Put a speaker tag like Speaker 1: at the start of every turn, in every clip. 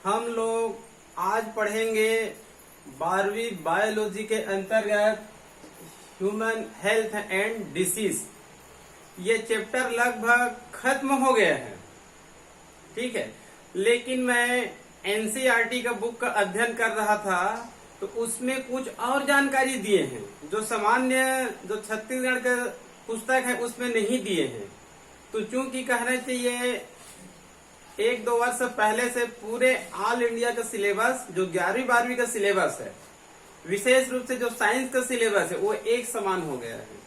Speaker 1: हम लोग आज पढ़ेंगे 12वीं बायोलॉजी के अंतर्गत ह्यूमन हेल्थ एंड डिसीज। ये चैप्टर लगभग खत्म हो गया है, ठीक है। लेकिन मैं एनसीईआरटी का बुक का अध्ययन कर रहा था तो उसमें कुछ और जानकारी दिए हैं जो सामान्य जो छत्तीसगढ़ का पुस्तक है उसमें नहीं दिए हैं। तो चूंकि कहना चाहिए 1-2 वर्ष पहले से पूरे ऑल इंडिया का सिलेबस जो 11वीं 12वीं का सिलेबस है, विशेष रूप से जो साइंस का सिलेबस है वो एक समान हो गया है।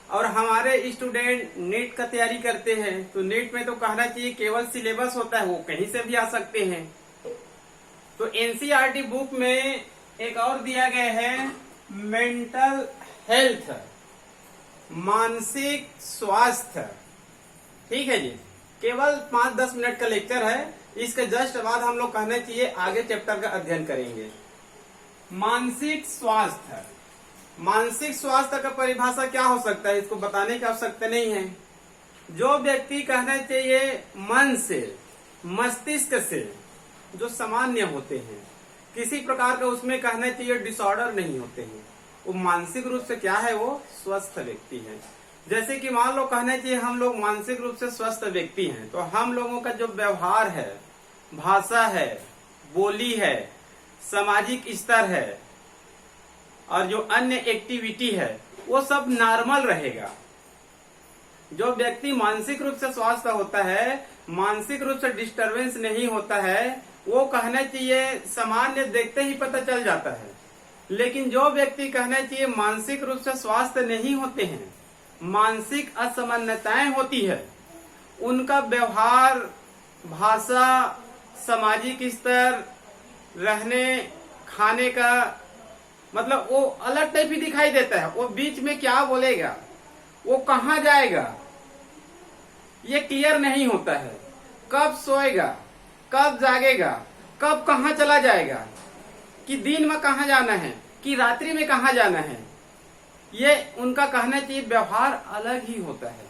Speaker 1: और हमारे स्टूडेंट नीट का तैयारी करते हैं तो नीट में तो कहना चाहिए केवल सिलेबस होता है, वो कहीं से भी आ सकते हैं। तो एनसीईआरटी बुक में एक और दिया गया है मेंटल हेल्थ, मानसिक स्वास्थ्य, ठीक है जी। केवल 5-10 मिनट का लेक्चर है, इसके जस्ट बाद हम लोग कहना चाहिए आगे चैप्टर का अध्ययन करेंगे। मानसिक स्वास्थ्य, मानसिक स्वास्थ्य का परिभाषा क्या हो सकता है, इसको बताने की आवश्यकता नहीं है। जो व्यक्ति कहना चाहिए मन से मस्तिष्क से जो सामान्य होते हैं, किसी प्रकार का उसमें कहना चाहिए डिसऑर्डर नहीं होते हैं, वो मानसिक रूप से क्या है, वो स्वस्थ व्यक्ति है। जैसे कि मान लो कहना चाहिए हम लोग मानसिक रूप से स्वस्थ व्यक्ति हैं तो हम लोगों का जो व्यवहार है, भाषा है, बोली है, सामाजिक स्तर है और जो अन्य एक्टिविटी है वो सब नॉर्मल रहेगा। जो व्यक्ति मानसिक रूप से स्वस्थ होता है, मानसिक रूप से डिस्टरबेंस नहीं होता है, वो कहना चाहिए सामान्य देखते ही पता चल जाता है। लेकिन जो व्यक्ति कहना चाहिए मानसिक रूप से स्वस्थ नहीं होते हैं, मानसिक असमानताएं होती है, उनका व्यवहार, भाषा, सामाजिक स्तर, रहने खाने का मतलब वो अलग टाइप ही दिखाई देता है। वो बीच में क्या बोलेगा, वो कहाँ जाएगा, ये क्लियर नहीं होता है। कब सोएगा, कब जागेगा, कब कहाँ चला जाएगा, कि दिन में कहाँ जाना है, कि रात्रि में कहाँ जाना है, ये उनका कहना चाहिए व्यवहार अलग ही होता है।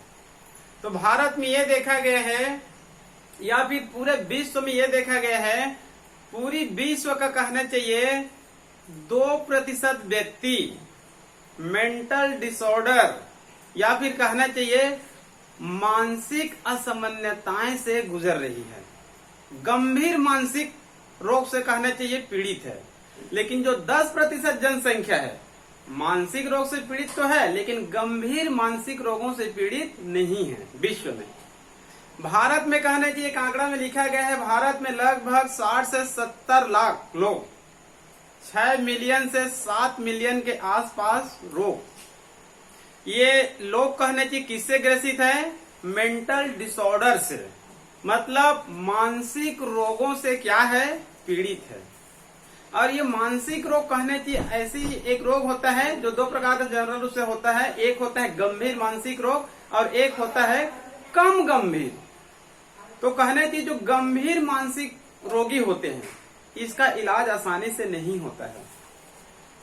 Speaker 1: तो भारत में ये देखा गया है या फिर पूरे विश्व में ये देखा गया है, पूरी विश्व का कहना चाहिए 2% व्यक्ति मेंटल डिसऑर्डर या फिर कहना चाहिए मानसिक असामान्यताएं से गुजर रही है, गंभीर मानसिक रोग से कहना चाहिए पीड़ित है। लेकिन जो 10% जनसंख्या है मानसिक रोग से पीड़ित तो है लेकिन गंभीर मानसिक रोगों से पीड़ित नहीं है विश्व में। भारत में कहना चाहिए एक आंकड़ा में लिखा गया है, भारत में लगभग 60 से 70 लाख लोग, 6 मिलियन से 7 मिलियन के आसपास रोग, ये लोग कहने चाहिए किससे ग्रसित है, मेंटल डिसऑर्डर से, मतलब मानसिक रोगों से क्या है, पीड़ित है। और ये मानसिक रोग कहने चाहिए ऐसी एक रोग होता है जो 2 प्रकार का जनरल रूप से होता है। एक होता है गंभीर मानसिक रोग और एक होता है कम गंभीर। तो कहने चाहिए जो गंभीर मानसिक रोगी होते हैं इसका इलाज आसानी से नहीं होता है।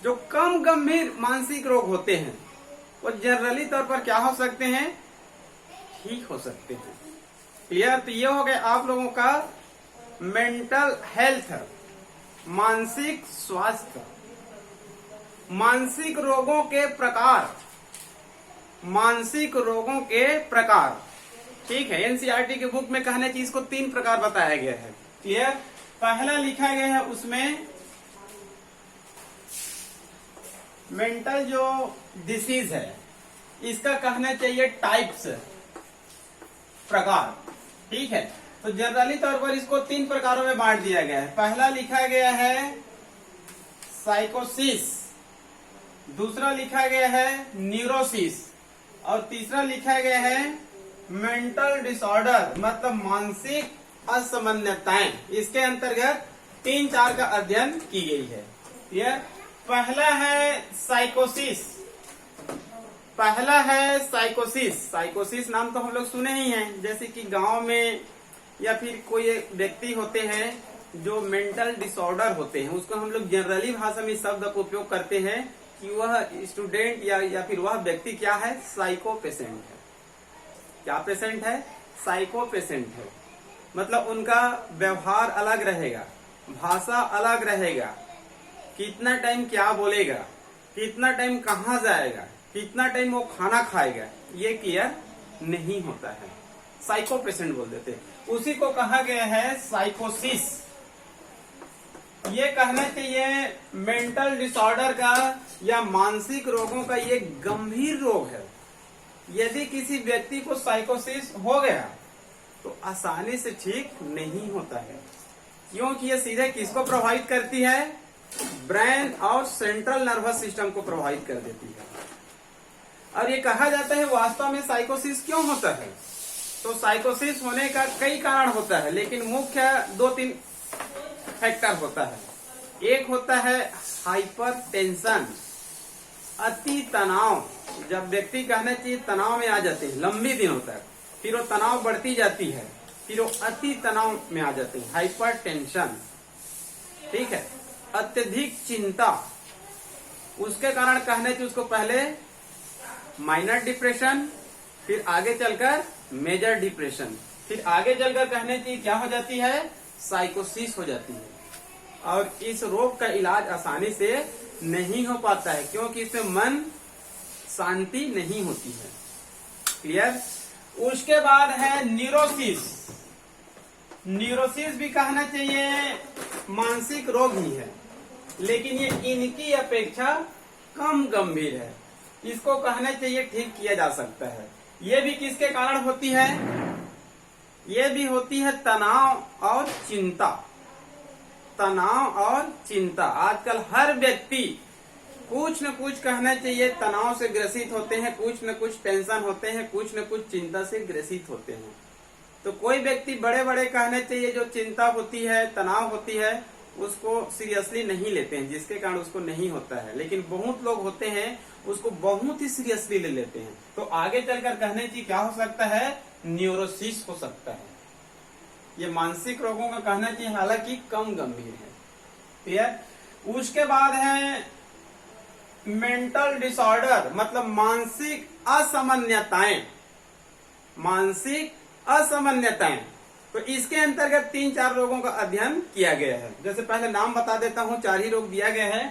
Speaker 1: जो कम गंभीर मानसिक रोग होते हैं वो जनरली तौर पर क्या हो सकते हैं, ठीक हो सकते हैं। क्लियर। तो ये हो गया आप लोगों का मेंटल हेल्थ, मानसिक स्वास्थ्य। मानसिक रोगों के प्रकार, मानसिक रोगों के प्रकार, ठीक है। एनसीईआरटी के बुक में कहने चाहिए इसको 3 प्रकार बताया गया है। क्लियर। पहला लिखा गया है उसमें मेंटल जो डिसीज है इसका कहना चाहिए टाइप्स, प्रकार, ठीक है। तो जनरली तौर पर इसको 3 प्रकारों में बांट दिया गया है। पहला लिखा गया है साइकोसिस, दूसरा लिखा गया है न्यूरोसिस और तीसरा लिखा गया है मेंटल डिसऑर्डर, मतलब मानसिक असामान्यताएं। इसके अंतर्गत 3-4 का अध्ययन की गई है। यह पहला है साइकोसिस, पहला है साइकोसिस। साइकोसिस नाम तो हम लोग सुने ही हैं, जैसे कि गांव में या फिर कोई व्यक्ति होते हैं जो मेंटल डिसऑर्डर होते हैं, उसको हम लोग जनरली भाषा में शब्द का उपयोग करते हैं कि वह स्टूडेंट या फिर वह व्यक्ति क्या है, साइको पेशेंट है। क्या पेशेंट है, साइको पेशेंट है। मतलब उनका व्यवहार अलग रहेगा, भाषा अलग रहेगा, कितना टाइम क्या बोलेगा, कितना टाइम कहाँ जाएगा, कितना टाइम वो खाना खाएगा, ये क्लियर नहीं होता है। साइको पेशेंट बोल देते हैं। उसी को कहा गया है साइकोसिस। ये कहना चाहिए मेंटल डिसऑर्डर का या मानसिक रोगों का ये गंभीर रोग है। यदि किसी व्यक्ति को साइकोसिस हो गया तो आसानी से ठीक नहीं होता है, क्योंकि ये सीधे किसको प्रभावित करती है? ब्रेन और सेंट्रल नर्वस सिस्टम को प्रभावित कर देती है। और ये कहा जाता है वास्तव में साइकोसिस क्यों होता है? तो साइकोसिस होने का कई कारण होता है, लेकिन मुख्य 2-3 फैक्टर होता है। एक होता है हाइपर टेंशन, अति तनाव। जब व्यक्ति कहना चाहिए तनाव में आ जाते हैं लंबी दिनों तक, फिर वो तनाव बढ़ती जाती है, फिर वो अति तनाव में आ जाते हैं, हाइपर टेंशन। ठीक है। अत्यधिक चिंता, उसके कारण कहना चाहिए उसको पहले माइनर डिप्रेशन, फिर आगे चलकर मेजर डिप्रेशन, फिर आगे चलकर कहने चाहिए क्या हो जाती है? साइकोसिस हो जाती है। और इस रोग का इलाज आसानी से नहीं हो पाता है, क्योंकि इसमें मन शांति नहीं होती है। क्लियर? उसके बाद है न्यूरोसिस। न्यूरोसिस भी कहना चाहिए मानसिक रोग ही है, लेकिन ये इनकी अपेक्षा कम गंभीर है। इसको कहना चाहिए ठीक किया जा सकता है। ये भी किसके कारण होती है? ये भी होती है तनाव और चिंता। तनाव और चिंता, आजकल हर व्यक्ति कुछ न कुछ कहना चाहिए तनाव से ग्रसित होते हैं, कुछ न कुछ टेंशन होते हैं, कुछ न कुछ चिंता से ग्रसित होते हैं। तो कोई व्यक्ति बड़े बड़े कहना चाहिए जो चिंता होती है, तनाव होती है, उसको सीरियसली नहीं लेते हैं, जिसके कारण उसको नहीं होता है। लेकिन बहुत लोग होते हैं उसको बहुत ही सीरियसली ले लेते हैं। तो आगे चलकर कहने की क्या हो सकता है? न्यूरोसिस हो सकता है। ये मानसिक रोगों का कहना चाहिए हालांकि कम गंभीर है। क्लियर? उसके बाद है मेंटल डिसऑर्डर, मतलब मानसिक असामान्यताएं। मानसिक असामान्यताएं, तो इसके अंतर्गत 3-4 रोगों का अध्ययन किया गया है। जैसे पहले नाम बता देता हूं, 4 ही रोग दिया गया है।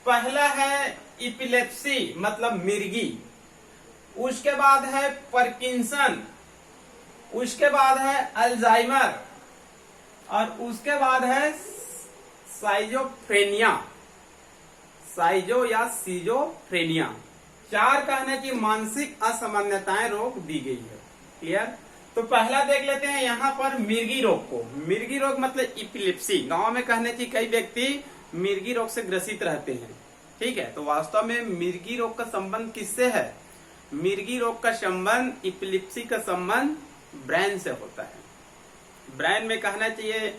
Speaker 1: पहला है इपिलेप्सी, मतलब मिर्गी। उसके बाद है पार्किंसन, उसके बाद है अल्जाइमर, और उसके बाद है साइजोफ्रेनिया, साइजो या सीजोफ्रेनिया। 4 कहने की मानसिक असामान्यताएं रोग दी गई है। क्लियर? तो पहला देख लेते हैं यहाँ पर मिर्गी रोग को। मिर्गी रोग मतलब इपिलेप्सी। गांव में कहने की कई व्यक्ति मिर्गी रोग से ग्रसित रहते हैं। ठीक है। तो वास्तव में मिर्गी रोग का संबंध किससे है? मिर्गी रोग का संबंध इपिलेप्सी का संबंध ब्रेन से होता है। ब्रेन में कहना चाहिए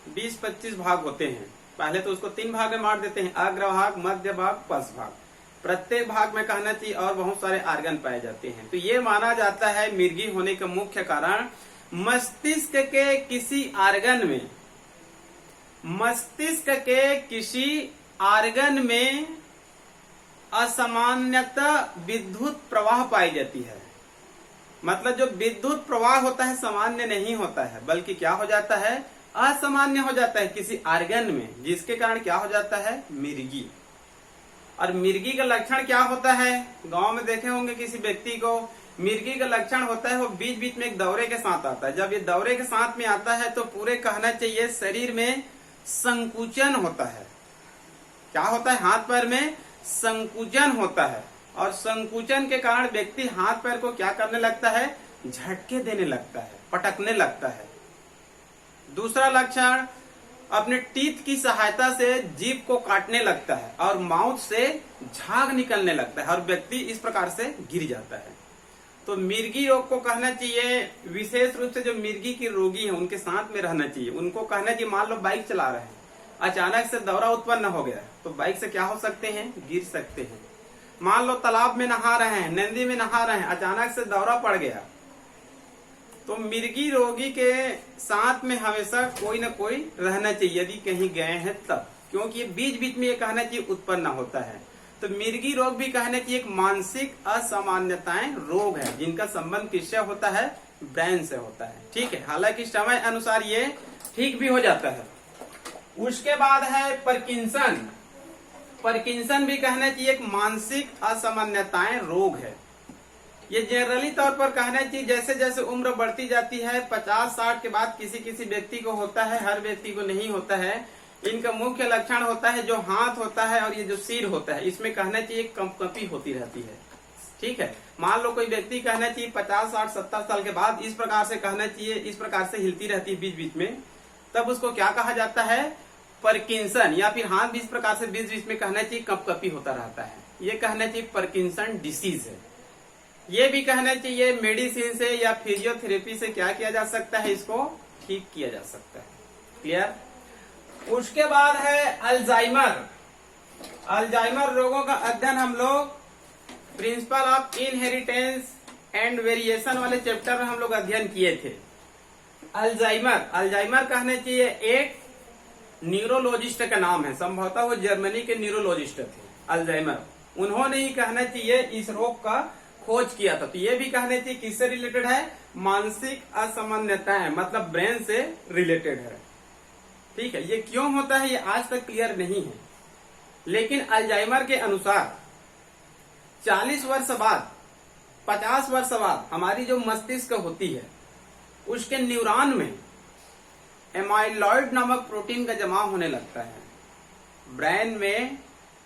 Speaker 1: 20-25 भाग होते हैं। पहले तो उसको 3 भाग में बांट देते हैं, अग्रभाग, मध्य भाग, पश्च भाग। प्रत्येक भाग में कहना चाहिए और बहुत सारे आर्गन पाए जाते हैं। तो ये माना जाता है मिर्गी होने का मुख्य कारण मस्तिष्क के किसी आर्गन में, मस्तिष्क के किसी आर्गन में असामान्यता विद्युत प्रवाह पाई जाती है। मतलब जो विद्युत प्रवाह होता है सामान्य नहीं होता है, बल्कि क्या हो जाता है? असामान्य हो जाता है किसी आर्गन में, जिसके कारण क्या हो जाता है? मिर्गी। और मिर्गी का लक्षण क्या होता है? गांव में देखे होंगे किसी व्यक्ति को, मिर्गी का लक्षण होता है वो बीच बीच में एक दौरे के साथ आता है। जब ये दौरे के साथ में आता है तो पूरे कहना चाहिए शरीर में संकुचन होता है। क्या होता है? हाथ पैर में संकुचन होता है, और संकुचन के कारण व्यक्ति हाथ पैर को क्या करने लगता है? झटके देने लगता है, पटकने लगता है। दूसरा लक्षण, अपने टीथ की सहायता से जीभ को काटने लगता है और माउथ से झाग निकलने लगता है, और व्यक्ति इस प्रकार से गिर जाता है। तो मिर्गी रोग को कहना चाहिए, विशेष रूप से जो मिर्गी की रोगी है उनके साथ में रहना चाहिए। उनको कहना चाहिए, मान लो बाइक चला रहे हैं, अचानक से दौरा उत्पन्न हो गया तो बाइक से क्या हो सकते हैं? गिर सकते हैं। मान लो तालाब में नहा रहे हैं, नदी में नहा रहे हैं, अचानक से दौरा पड़ गया, तो मिर्गी रोगी के साथ में हमेशा कोई न कोई रहना चाहिए यदि कहीं गए हैं तब, क्योंकि ये बीच बीच में ये कहना चाहिए उत्पन्न होता है। तो मिर्गी रोग भी कहना चाहिए एक मानसिक असामान्यताएं रोग है, जिनका संबंध किससे होता है? ब्रेन से होता है। ठीक है। हालांकि समय अनुसार ये ठीक भी हो जाता है। उसके बाद है पार्किंसन। पार्किंसन भी कहना चाहिए एक मानसिक असामान्यताएं रोग है। ये जनरली तौर पर कहना चाहिए जैसे जैसे उम्र बढ़ती जाती है 50-60 के बाद किसी किसी व्यक्ति को होता है, हर व्यक्ति को नहीं होता है। इनका मुख्य लक्षण होता है जो हाथ होता है और ये जो सिर होता है, इसमें कहना चाहिए कंपकंपी होती रहती है। ठीक है, मान लो कोई व्यक्ति कहना चाहिए 50, 60, 70 साल के बाद इस प्रकार से कहना चाहिए, इस प्रकार से हिलती रहती है बीच बीच में, तब उसको क्या कहा जाता है? पार्किंसन। या फिर हाथ भी इस प्रकार से बीच बीच में कहना चाहिए कंपकंपी होता रहता है, ये कहना चाहिए पार्किंसन डिसीज है। ये भी कहना चाहिए मेडिसिन से या फिजियोथेरेपी से क्या किया जा सकता है, इसको ठीक किया जा सकता है। क्लियर? उसके बाद है अल्जाइमर। अल्जाइमर रोगों का अध्ययन हम लोग principle of inheritance and variation वाले चैप्टर में हम लोग अध्ययन किए थे। अल्जाइमर, अल्जाइमर कहने चाहिए एक न्यूरोलॉजिस्ट का नाम है, संभवतः वो जर्मनी के न्यूरोलॉजिस्ट थे अल्जाइमर। उन्होंने ही कहना चाहिए इस रोग का खोज किया था। तो ये भी कहने चाहिए किससे रिलेटेड है? मानसिक असामान्यताएं, मतलब ब्रेन से रिलेटेड है। ठीक है, ये क्यों होता है ये आज तक क्लियर नहीं है, लेकिन अल्जाइमर के अनुसार 40 वर्ष बाद, 50 वर्ष बाद हमारी जो मस्तिष्क होती है उसके न्यूरॉन में एमाइलॉइड नामक प्रोटीन का जमा होने लगता है। ब्रेन में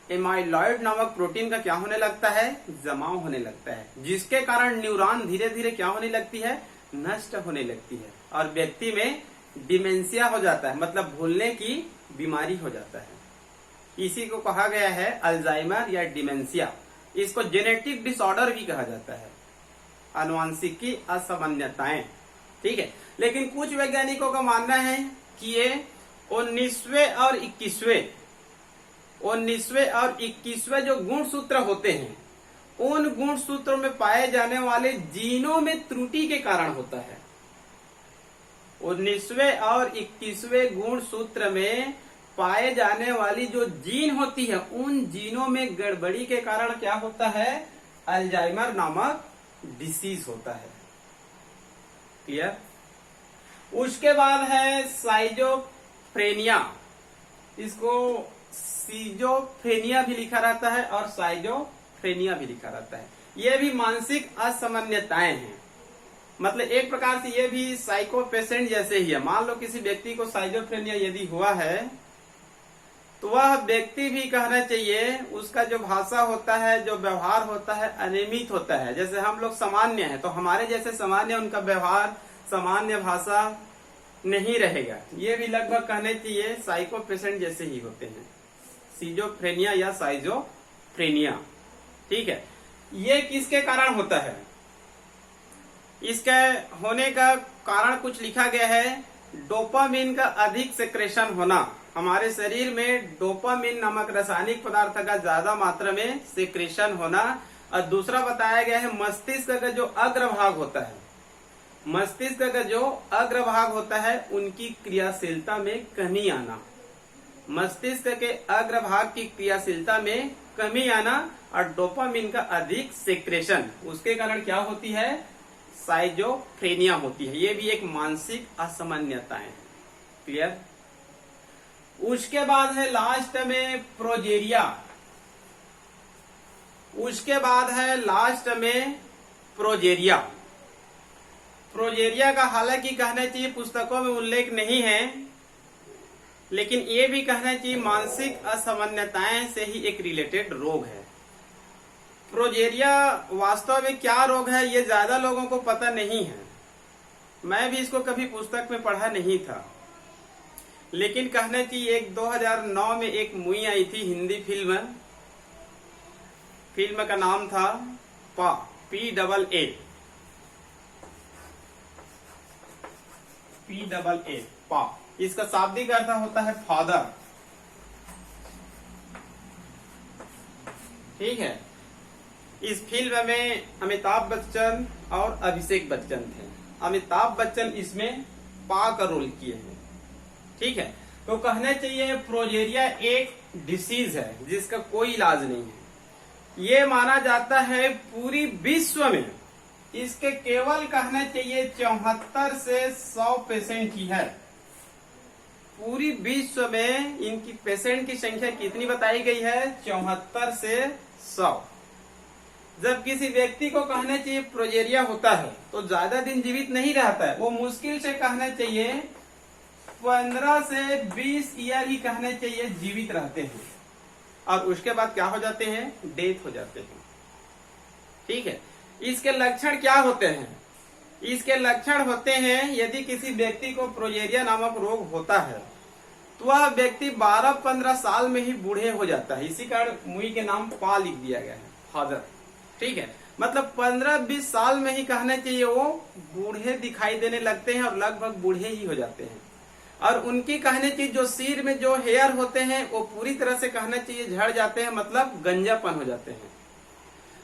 Speaker 1: एमाइलॉइड नामक प्रोटीन का क्या होने लगता है? जमा होने लगता है, जिसके कारण न्यूरॉन धीरे धीरे क्या होने लगती है? नष्ट होने लगती है और व्यक्ति में डिमेंशिया हो जाता है, मतलब भूलने की बीमारी हो जाता है। इसी को कहा गया है अल्जाइमर या डिमेंशिया। इसको जेनेटिक डिसऑर्डर भी कहा जाता है, आनुवंशिकी असामान्यताएं। ठीक है, लेकिन कुछ वैज्ञानिकों का मानना है कि ये 19वें और 21वें जो गुणसूत्र होते हैं, उन गुणसूत्रों में पाए जाने वाले जीनों में त्रुटि के कारण होता है। 19वें और 21वें गुणसूत्र में पाए जाने वाली जो जीन होती है, उन जीनों में गड़बड़ी के कारण क्या होता है? अल्जाइमर नामक डिसीज होता है। क्लियर? उसके बाद है साइजोफ्रेनिया। इसको सीजोफ्रेनिया भी लिखा रहता है और साइजोफ्रेनिया भी लिखा रहता है। ये भी मानसिक असामान्यताएं हैं, मतलब एक प्रकार से ये भी साइको पेशेंट जैसे ही है। मान लो किसी व्यक्ति को साइजोफ्रेनिया यदि हुआ है तो वह व्यक्ति भी कहना चाहिए उसका जो भाषा होता है, जो व्यवहार होता है, अनियमित होता है। जैसे हम लोग सामान्य हैं तो हमारे जैसे सामान्य उनका व्यवहार, सामान्य भाषा नहीं रहेगा। ये भी लगभग कहने चाहिए साइको पेशेंट जैसे ही होते हैं, सीजोफ्रेनिया या साइजोफ्रेनिया। ठीक है, ये किसके कारण होता है? इसके होने का कारण कुछ लिखा गया है, डोपामिन का अधिक सेक्रेशन होना। हमारे शरीर में डोपामिन नामक रासायनिक पदार्थ का ज्यादा मात्रा में सेक्रेशन होना। और दूसरा बताया गया है मस्तिष्क का जो अग्रभाग होता है, मस्तिष्क का जो अग्रभाग होता है उनकी क्रियाशीलता में कमी आना। मस्तिष्क के अग्रभाग की क्रियाशीलता में कमी आना और डोपामिन का अधिक सेक्रेशन, उसके कारण क्या होती है? साइजोफ्रेनिया होती है। ये भी एक मानसिक असामान्यता है। क्लियर? उसके बाद है लास्ट में प्रोजेरिया। उसके बाद है लास्ट में प्रोजेरिया। प्रोजेरिया का हालांकि कहना चाहिए पुस्तकों में उल्लेख नहीं है, लेकिन ये भी कहना चाहिए मानसिक असामान्यताएं से ही एक रिलेटेड रोग है। प्रोजेरिया वास्तव में क्या रोग है ये ज्यादा लोगों को पता नहीं है। मैं भी इसको कभी पुस्तक में पढ़ा नहीं था, लेकिन कहना चाहिए एक 2009 में एक मूवी आई थी हिंदी फिल्म का नाम था PAA पा। इसका शाब्दिक अर्थ होता है फादर। ठीक है, इस फिल्म में अमिताभ बच्चन और अभिषेक बच्चन थे। अमिताभ बच्चन इसमें पा का रोल किए हैं। ठीक है, तो कहना चाहिए प्रोजेरिया एक डिसीज है जिसका कोई इलाज नहीं है। ये माना जाता है पूरी विश्व में इसके केवल कहना चाहिए 74 से 100 पेशेंट ही है। पूरी विश्व में इनकी पेशेंट की संख्या कितनी बताई गई है? 74 से 100। जब किसी व्यक्ति को कहना चाहिए प्रोजेरिया होता है तो ज्यादा दिन जीवित नहीं रहता है, वो मुश्किल से कहना चाहिए 15 से 20 ईयर ही कहने चाहिए जीवित रहते हैं, और उसके बाद क्या हो जाते हैं? डेथ हो जाते हैं। ठीक है, इसके लक्षण क्या होते हैं? इसके लक्षण होते हैं, यदि किसी व्यक्ति को प्रोजेरिया नामक रोग होता है तो वह व्यक्ति 12-15 साल में ही बूढ़े हो जाता है। इसी कारण मुई के नाम पा लिख दिया गया है, फादर। ठीक है, मतलब 15-20 साल में ही कहना चाहिए वो बूढ़े दिखाई देने लगते हैं और लगभग बूढ़े ही हो जाते हैं। और उनकी कहने की जो सिर में जो हेयर होते हैं वो पूरी तरह से कहना चाहिए झड़ जाते हैं, मतलब गंजापन हो जाते हैं।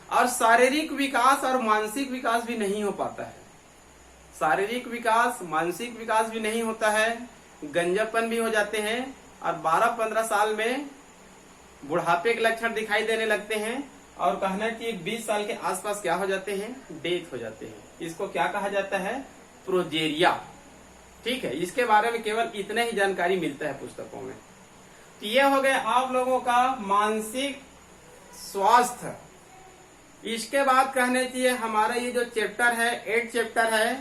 Speaker 1: और शारीरिक विकास और मानसिक विकास भी नहीं हो पाता है। शारीरिक विकास, मानसिक विकास भी नहीं होता है, गंजापन भी हो जाते हैं, और 12-15 साल में बुढ़ापे के लक्षण दिखाई देने लगते हैं, और कहना चाहिए 20 साल के आसपास क्या हो जाते हैं? डेथ हो जाते हैं। इसको क्या कहा जाता है? प्रोजेरिया। ठीक है, इसके बारे में केवल इतने ही जानकारी मिलता है पुस्तकों में। तो ये हो गए आप लोगों का मानसिक स्वास्थ्य। इसके बाद कहने चाहिए हमारा ये जो चैप्टर है, 8 चैप्टर है,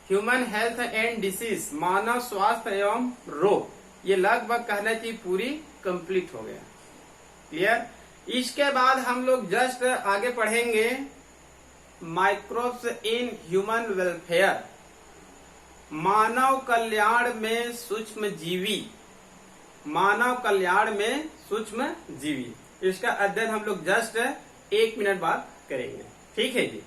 Speaker 1: ह्यूमन हेल्थ एंड डिसीज, मानव स्वास्थ्य एवं रोग, ये लगभग कहना चाहिए पूरी कंप्लीट हो गया। क्लियर? इसके बाद हम लोग जस्ट आगे पढ़ेंगे माइक्रोब्स इन ह्यूमन वेलफेयर, मानव कल्याण में सूक्ष्म जीवी, मानव कल्याण में सूक्ष्म जीवी। इसका अध्ययन हम लोग जस्ट 1 मिनट बाद करेंगे। ठीक है जी।